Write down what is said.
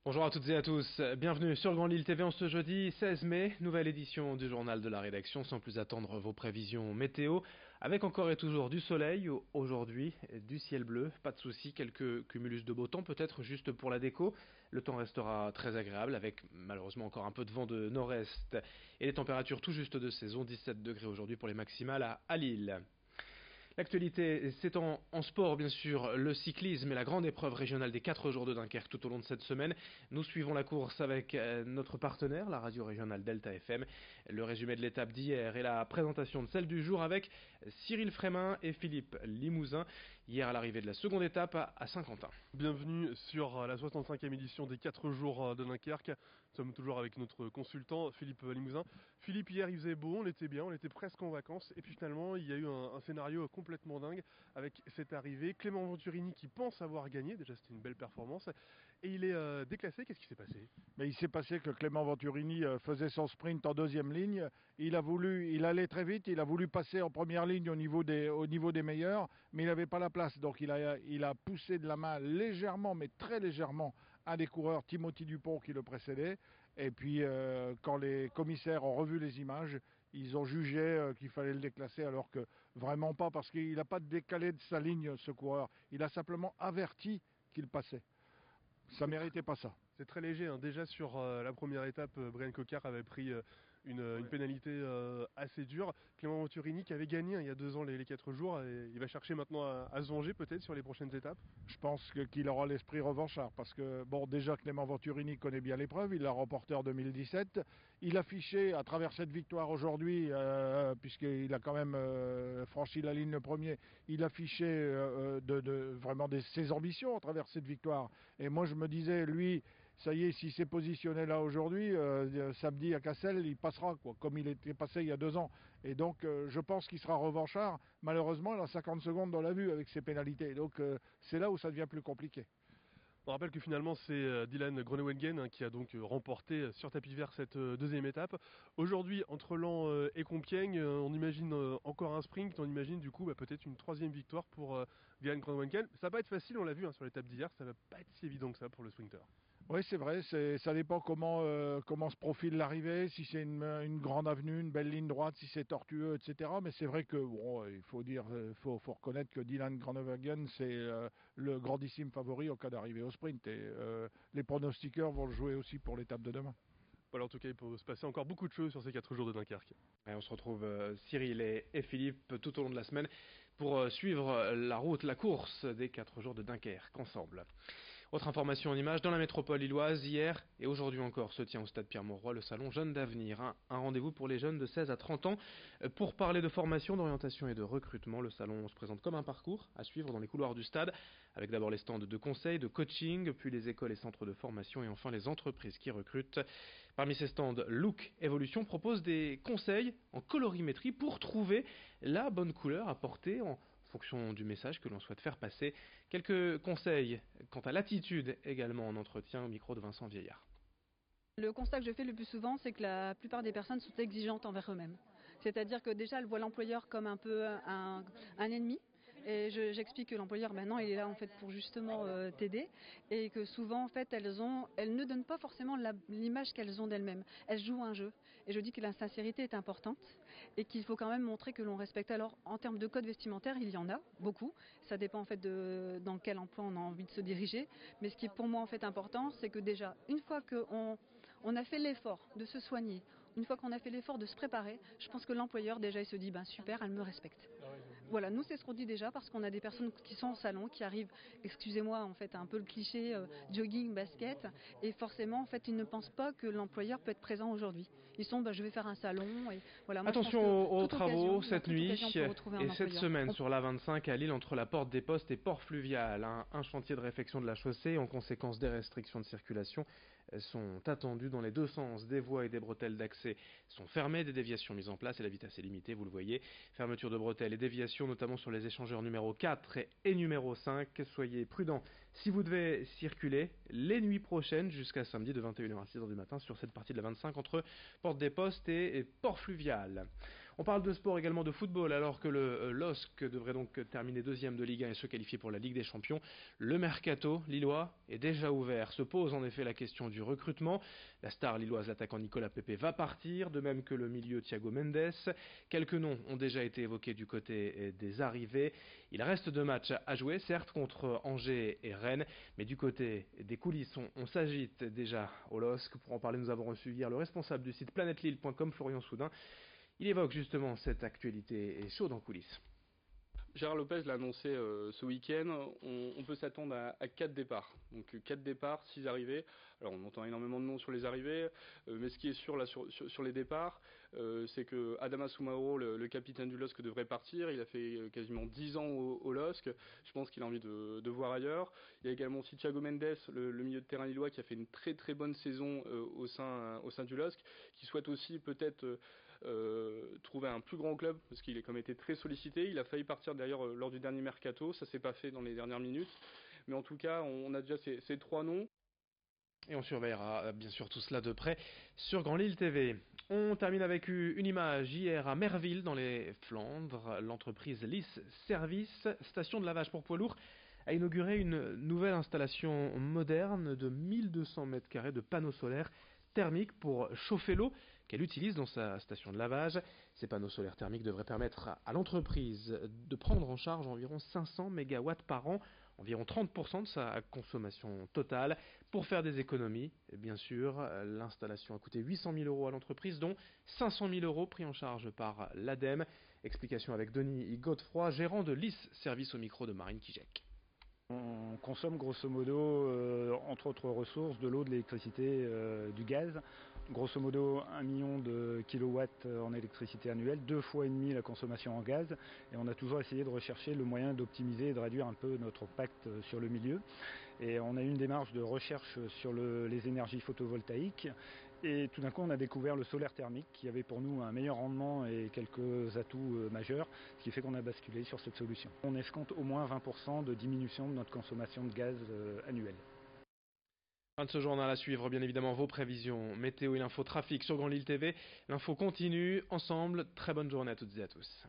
Bonjour à toutes et à tous, bienvenue sur Grand Lille TV en ce jeudi 16 mai, nouvelle édition du journal de la rédaction, sans plus attendre vos prévisions météo, avec encore et toujours du soleil, aujourd'hui du ciel bleu, pas de soucis, quelques cumulus de beau temps, peut-être juste pour la déco, le temps restera très agréable avec malheureusement encore un peu de vent de nord-est et les températures tout juste de saison, 17 degrés aujourd'hui pour les maximales à Lille. L'actualité, c'est en sport bien sûr, le cyclisme et la grande épreuve régionale des 4 jours de Dunkerque tout au long de cette semaine. Nous suivons la course avec notre partenaire, la radio régionale Delta FM. Le résumé de l'étape d'hier et la présentation de celle du jour avec Cyril Frémin et Philippe Limousin. Hier à l'arrivée de la seconde étape à Saint-Quentin. Bienvenue sur la 65e édition des 4 jours de Dunkerque. Nous sommes toujours avec notre consultant Philippe Limousin. Philippe, hier il faisait beau, on était bien, on était presque en vacances. Et puis finalement il y a eu un scénario complètement dingue avec cette arrivée. Clément Venturini qui pense avoir gagné, déjà c'était une belle performance. Et il est déclassé, qu'est-ce qui s'est passé? Mais il s'est passé que Clément Venturini faisait son sprint en deuxième ligne. Il allait très vite, il a voulu passer en première ligne au niveau des meilleurs, mais il n'avait pas la place. Donc il a poussé de la main légèrement, mais très légèrement, un des coureurs, Timothy Dupont, qui le précédait. Et puis quand les commissaires ont revu les images, ils ont jugé qu'il fallait le déclasser, alors que vraiment pas, parce qu'il n'a pas décalé de sa ligne, ce coureur. Il a simplement averti qu'il passait. Ça méritait pas ça. C'est très léger, hein. Déjà sur la première étape, Brian Cocard avait pris une pénalité assez dure. Clément Venturini qui avait gagné il y a 2 ans les 4 jours, et il va chercher maintenant à se venger peut-être sur les prochaines étapes. Je pense qu'il aura l'esprit revanchard, parce que bon, déjà Clément Venturini connaît bien l'épreuve, il l'a remporté en 2017. Il affichait à travers cette victoire aujourd'hui, puisqu'il a quand même franchi la ligne le premier, il affichait vraiment ses ambitions à travers cette victoire. Et moi je me disais, lui, ça y est, s'il s'est positionné là aujourd'hui, samedi à Cassel, il passera, quoi, comme il était passé il y a 2 ans. Et donc, je pense qu'il sera revanchard. Malheureusement, il a 50 secondes dans la vue avec ses pénalités. Donc, c'est là où ça devient plus compliqué. On rappelle que finalement c'est Dylan Groenewegen qui a donc remporté sur tapis vert cette deuxième étape. Aujourd'hui, entre Laon et Compiègne, on imagine encore un sprint, on imagine du coup peut-être une 3e victoire pour Dylan Groenewegen. Ça va pas être facile, on l'a vu sur l'étape d'hier, ça va pas être si évident que ça pour le sprinter. Oui, c'est vrai, ça dépend comment se profile l'arrivée, si c'est une grande avenue, une belle ligne droite, si c'est tortueux, etc. Mais c'est vrai que bon, il faut reconnaître que Dylan Groenewegen, c'est le grandissime favori au cas d'arrivée au sprint. Et les pronostiqueurs vont le jouer aussi pour l'étape de demain. Voilà, en tout cas, il peut se passer encore beaucoup de choses sur ces 4 jours de Dunkerque. Et on se retrouve Cyril et Philippe tout au long de la semaine pour suivre la course des 4 jours de Dunkerque ensemble. Autre information en images, dans la métropole lilloise, hier et aujourd'hui encore se tient au stade Pierre-Mauroy le salon Jeunes d'Avenir. Un rendez-vous pour les jeunes de 16 à 30 ans pour parler de formation, d'orientation et de recrutement. Le salon se présente comme un parcours à suivre dans les couloirs du stade, avec d'abord les stands de conseil, de coaching, puis les écoles et centres de formation et enfin les entreprises qui recrutent. Parmi ces stands, Look Evolution propose des conseils en colorimétrie pour trouver la bonne couleur à porter en fonction du message que l'on souhaite faire passer. Quelques conseils quant à l'attitude également en entretien au micro de Vincent Vieillard. Le constat que je fais le plus souvent, c'est que la plupart des personnes sont exigeantes envers eux-mêmes. C'est-à-dire que déjà, elles voient l'employeur comme un peu un ennemi. Et j'explique que l'employeur maintenant il est là en fait pour justement t'aider, et que souvent en fait elles ne donnent pas forcément l'image qu'elles ont d'elles-mêmes. Elles jouent un jeu, et je dis que la sincérité est importante et qu'il faut quand même montrer que l'on respecte. Alors en termes de code vestimentaire, il y en a beaucoup, ça dépend en fait de dans quel emploi on a envie de se diriger, mais ce qui est pour moi en fait important, c'est que déjà une fois qu'on a fait l'effort de se soigner, une fois qu'on a fait l'effort de se préparer, je pense que l'employeur déjà il se dit super, elle me respecte. Voilà, nous c'est ce qu'on dit déjà, parce qu'on a des personnes qui sont au salon, qui arrivent, excusez-moi en fait un peu le cliché, jogging, basket, et forcément en fait ils ne pensent pas que l'employeur peut être présent aujourd'hui. Ils sont je vais faire un salon, et voilà. Moi, attention aux travaux cette nuit et cette semaine sur l'A25 à Lille entre la porte des Postes et Port Fluvial. Un chantier de réfection de la chaussée, en conséquence des restrictions de circulation sont attendues dans les 2 sens. Des voies et des bretelles d'accès sont fermées, des déviations mises en place et la vitesse est limitée, vous le voyez. Fermeture de bretelles et déviations notamment sur les échangeurs numéro 4 et numéro 5. Soyez prudents si vous devez circuler les nuits prochaines jusqu'à samedi de 21h à 6h du matin sur cette partie de la 25 entre Porte des Postes et Port Fluvial. On parle de sport également de football alors que le LOSC devrait donc terminer deuxième de Ligue 1 et se qualifier pour la Ligue des Champions. Le mercato lillois est déjà ouvert. Se pose en effet la question du recrutement. La star lilloise, l'attaquant Nicolas Pepe, va partir, de même que le milieu Thiago Mendes. Quelques noms ont déjà été évoqués du côté des arrivées. Il reste 2 matchs à jouer, certes contre Angers et Rennes, mais du côté des coulisses, on s'agite déjà au LOSC. Pour en parler, nous avons reçu hier le responsable du site planetlille.com, Florian Soudin. Il évoque justement cette actualité chaude en coulisses. Gérard Lopez l'a annoncé ce week-end, on peut s'attendre à 4 départs. Donc 4 départs, 6 arrivées. Alors on entend énormément de noms sur les arrivées, mais ce qui est sûr là sur les départs, c'est que Adama Soumaoro, le capitaine du LOSC, devrait partir. Il a fait quasiment 10 ans au LOSC. Je pense qu'il a envie de voir ailleurs. Il y a également aussi Thiago Mendes, le milieu de terrain lillois, qui a fait une très très bonne saison au sein du LOSC, qui souhaite aussi peut-être trouver un plus grand club parce qu'il a quand même été très sollicité. Il a failli partir d'ailleurs lors du dernier mercato, ça s'est pas fait dans les dernières minutes, mais en tout cas on a déjà ces 3 noms. Et on surveillera bien sûr tout cela de près sur Grand Lille TV. On termine avec une image hier à Merville dans les Flandres. L'entreprise Lys Service, station de lavage pour poids lourds, a inauguré une nouvelle installation moderne de 1200 m² de panneaux solaires thermiques pour chauffer l'eau qu'elle utilise dans sa station de lavage. Ces panneaux solaires thermiques devraient permettre à l'entreprise de prendre en charge environ 500 MW par an, environ 30% de sa consommation totale. Pour faire des économies, et bien sûr, l'installation a coûté 800 000 € à l'entreprise, dont 500 000 € pris en charge par l'ADEME. Explication avec Denis Godefroy, gérant de Lys Service au micro de Marine Kijek. On consomme grosso modo, entre autres ressources, de l'eau, de l'électricité, du gaz. Grosso modo 1 million de kilowatts en électricité annuelle, 2,5 fois la consommation en gaz. Et on a toujours essayé de rechercher le moyen d'optimiser et de réduire un peu notre impact sur le milieu. Et on a eu une démarche de recherche sur les énergies photovoltaïques. Et tout d'un coup, on a découvert le solaire thermique qui avait pour nous un meilleur rendement et quelques atouts majeurs, ce qui fait qu'on a basculé sur cette solution. On escompte au moins 20% de diminution de notre consommation de gaz annuelle. Fin de ce journal, à suivre bien évidemment vos prévisions météo et l'info trafic sur Grand Lille TV. L'info continue ensemble. Très bonne journée à toutes et à tous.